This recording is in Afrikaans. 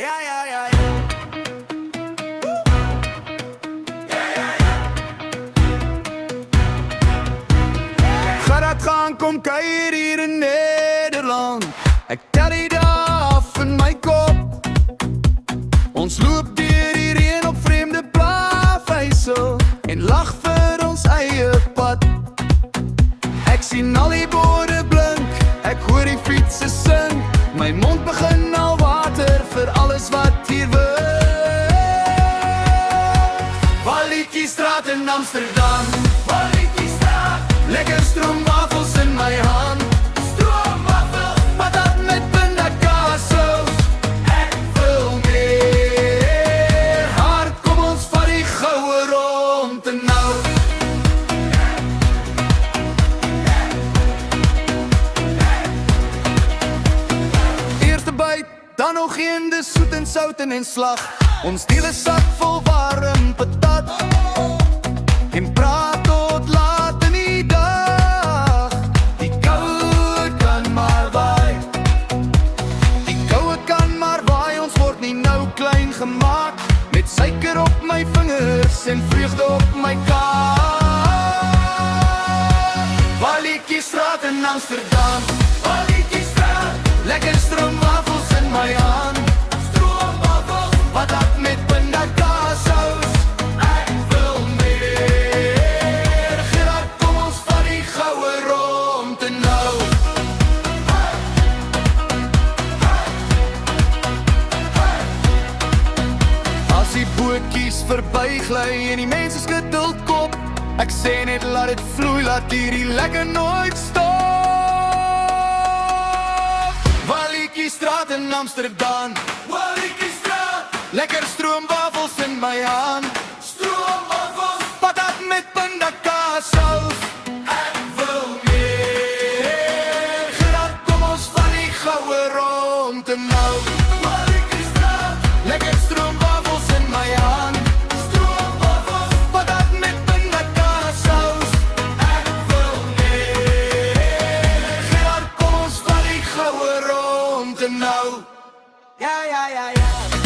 Ja, ja, ja, ja. Gerard gaan kom kuier hier in Nederland. Ek tel die dae af in my kop. Ons loop deur hierheen op vreemde plaashuise en lag vir ons eie pad. Ek sien al die borde blink, ek hoor die fietsse sing. My mond begin al water vir alles wat hier wil. Walletjiestraat in Amsterdam. Walletjiestraat. Lekker stroomwafels in my hand. Stroomwafels. Patat met pindakaassaus. Ek wil meer. Hard, kom ons vat die goue rond en nou. Eerste byt, dan nog een, dis soet en sout en slag. Ons deel 'n sak vol warm patat en praat tot laat in die dag. Die koue kan maar waai. Die koue kan maar waai. Ons word nie nou klein gemaak met suiker op my vingers en vreugde op my kaart. Walletjiestraat in Amsterdam. Walletjiestraat. Lekker stroomwafels in my hand. Stroomwafels. Patat met pindakaassaus. Ek wil meer. Gerard, kom ons vat die goue rond en nou. As die bootjies verbygly en die mense skud hul kop, ek sê net laat dit vloei, laat hierdie lekker nooit stop. Walletjiestraat in Amsterdam. Walletjiestraat. Lekker stroomwafels in my hand. Stroomwafels. Patat met pindakaassaus. Ek wil meer. Gerard, kom ons vat die goue rond en nou. Walletjiestraat. Lekker stroomwafels in my hand. Stroomwafels. Patat met pindakaassaus. Ek wil meer. Gerard, kom ons vat die goue rond en nou. Ja, ja, ja, ja.